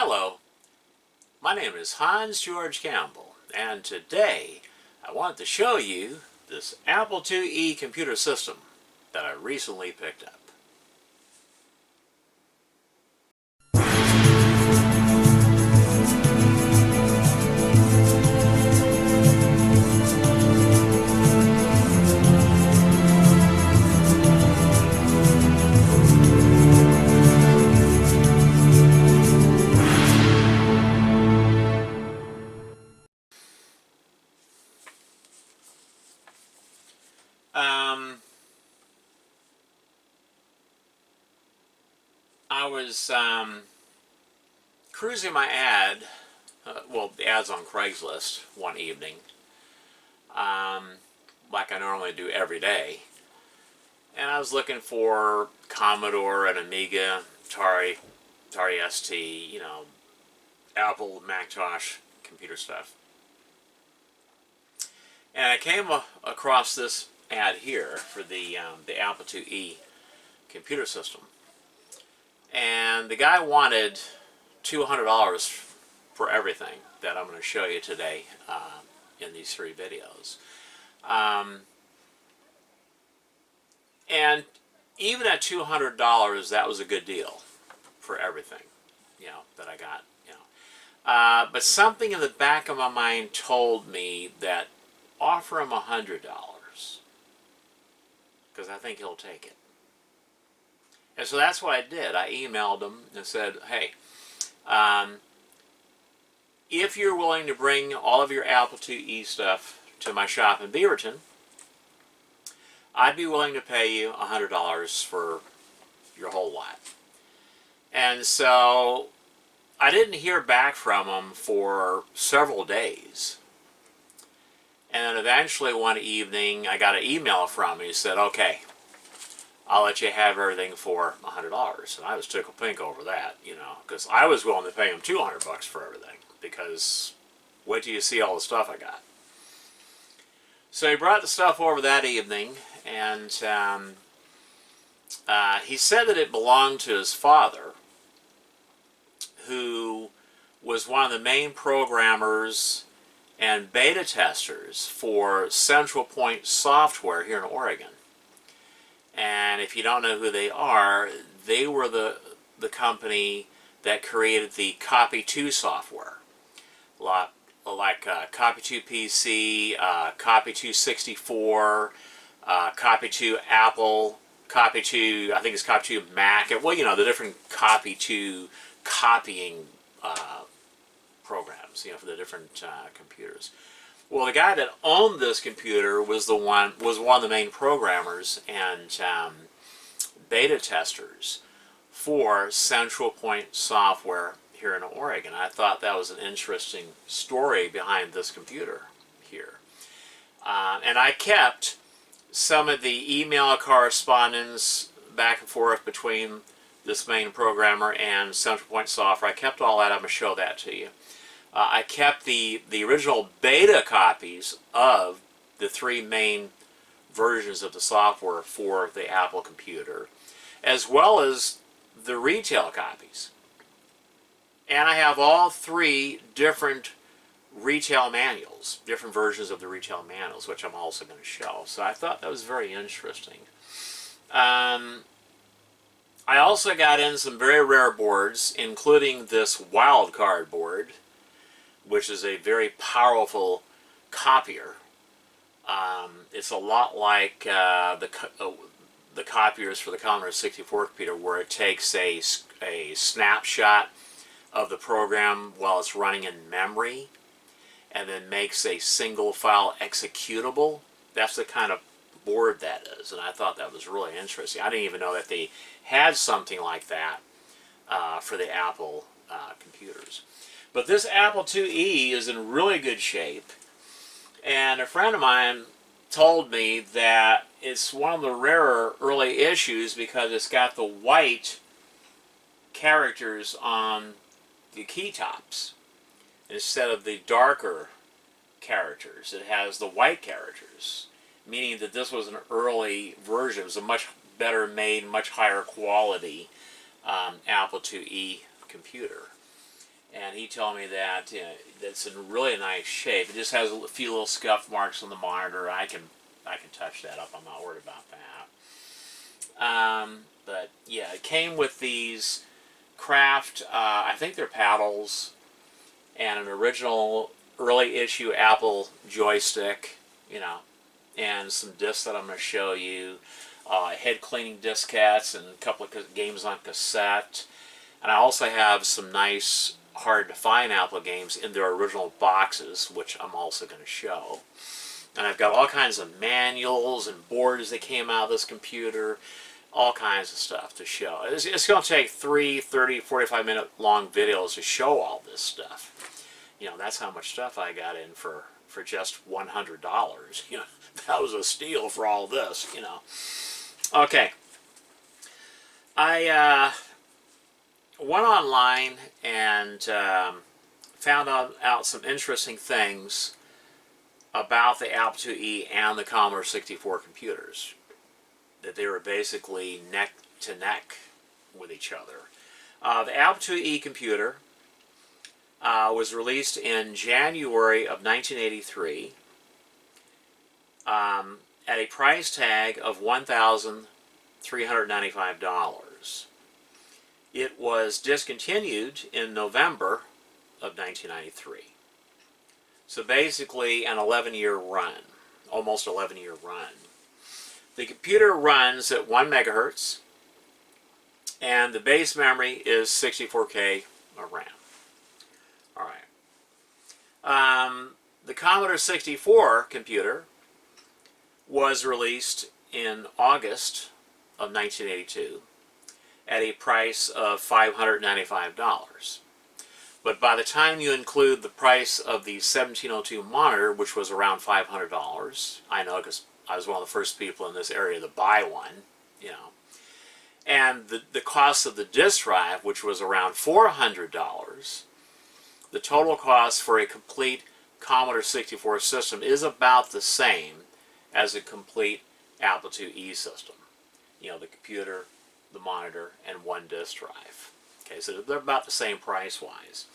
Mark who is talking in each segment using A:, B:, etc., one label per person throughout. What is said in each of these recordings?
A: Hello, my name is Hans George Campbell, and today I want to show you this Apple IIe computer system that I recently picked up. I was cruising my the ads on Craigslist one evening, like I normally do every day, and I was looking for Commodore and Amiga, Atari ST, Apple, Macintosh computer stuff. And I came across this ad here for the Apple IIe computer system. And the guy wanted $200 for everything that I'm going to show you today in these three videos. And even at $200, that was a good deal for everything, that I got, but something in the back of my mind told me that offer him $100, because I think he'll take it. And so that's what I did. I emailed him and said, hey, if you're willing to bring all of your Apple IIe stuff to my shop in Beaverton, I'd be willing to pay you $100 for your whole lot. And so I didn't hear back from him for several days. And then eventually one evening I got an email from him. He said, okay, I'll let you have everything for $100. And I was tickled pink over that, because I was willing to pay him $200 for everything, because wait till you see all the stuff I got. So he brought the stuff over that evening, and he said that it belonged to his father, who was one of the main programmers and beta testers for Central Point Software here in Oregon. And if you don't know who they were the company that created the Copy 2 software. Like Copy 2 PC, Copy 2 64, Copy 2 Apple, Copy 2, I think it's Copy 2 Mac, well, the different Copy 2 copying programs, for the different computers. Well, the guy that owned this computer was one of the main programmers and beta testers for Central Point Software here in Oregon. I thought that was an interesting story behind this computer here. And I kept some of the email correspondence back and forth between this main programmer and Central Point Software. I kept all that. I'm going to show that to you. I kept the original beta copies of the three main versions of the software for the Apple computer, as well as the retail copies. And I have all three different retail manuals, different versions of the retail manuals, which I'm also going to show. So I thought that was very interesting. I also got in some very rare boards, including this wildcard board, which is a very powerful copier. It's a lot like the copiers for the Commodore 64 computer, where it takes a snapshot of the program while it's running in memory and then makes a single file executable. That's the kind of board that is, and I thought that was really interesting. I didn't even know that they had something like that for the Apple computers. But this Apple IIe is in really good shape, and a friend of mine told me that it's one of the rarer early issues because it's got the white characters on the keytops instead of the darker characters. It has the white characters, meaning that this was an early version. It was a much better made, much higher quality Apple IIe computer. and he told me that it's in really nice shape. It just has a few little scuff marks on the monitor. I can touch that up. I'm not worried about that. But yeah, it came with these craft, I think they're paddles, and an original early issue Apple joystick, and some discs that I'm going to show you. Head cleaning diskettes and a couple of games on cassette. And I also have some nice hard to find Apple games in their original boxes, which I'm also going to show. And I've got all kinds of manuals and boards that came out of this computer, all kinds of stuff to show. It's going to take 3, 30, 45-minute long videos to show all this stuff. That's how much stuff I got in for just $100. That was a steal for all this, Okay. I went online and found out some interesting things about the Apple IIe and the Commodore 64 computers. That they were basically neck to neck with each other. The Apple IIe computer was released in January of 1983 at a price tag of $1,395. It was discontinued in November of 1993. So basically an 11-year run, almost 11-year run. The computer runs at 1 megahertz, and the base memory is 64K of RAM. All right. The Commodore 64 computer was released in August of 1982 at a price of $595. But by the time you include the price of the 1702 monitor, which was around $500, I know because I was one of the first people in this area to buy one, and the cost of the disk drive, which was around $400, the total cost for a complete Commodore 64 system is about the same as a complete Apple IIe system. The computer, the monitor, and one disk drive. Okay, so they're about the same price-wise.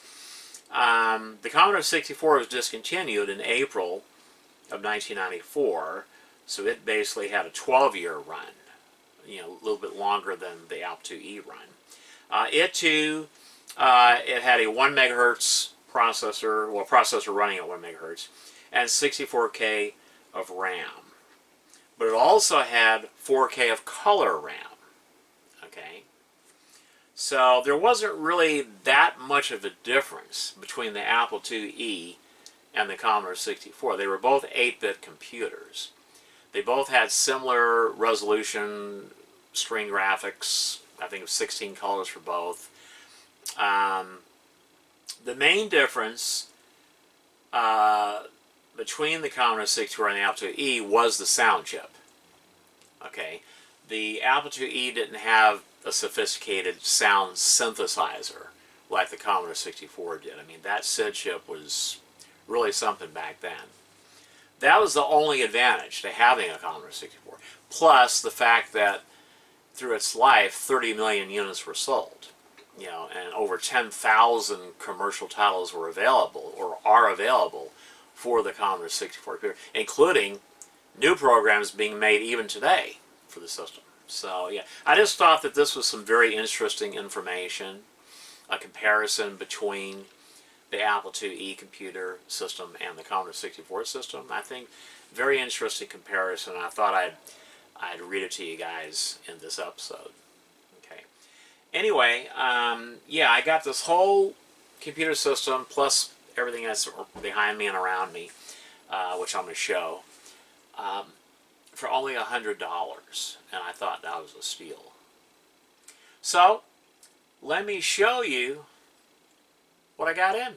A: The Commodore 64 was discontinued in April of 1994, so it basically had a 12-year run, a little bit longer than the Apple IIe run. It too, it had a 1 megahertz processor running at 1 megahertz, and 64K of RAM. But it also had 4K of color RAM. Okay? So there wasn't really that much of a difference between the Apple IIe and the Commodore 64. They were both 8-bit computers. They both had similar resolution, screen graphics. I think it was 16 colors for both. The main difference between the Commodore 64 and the Apple IIe was the sound chip. Okay, the Apple IIe didn't have a sophisticated sound synthesizer like the Commodore 64 did. I mean, that SID chip was really something back then. That was the only advantage to having a Commodore 64. Plus the fact that through its life, 30 million units were sold. And over 10,000 commercial titles were available or are available for the Commodore 64 computer, including new programs being made even today for the system. So yeah, I just thought that this was some very interesting information, a comparison between the Apple IIe computer system and the Commodore 64 system. I think very interesting comparison. I thought I'd read it to you guys in this episode. Okay. Anyway, yeah, I got this whole computer system plus everything that's behind me and around me, which I'm going to show, for only $100, and I thought that was a steal. So, let me show you what I got in.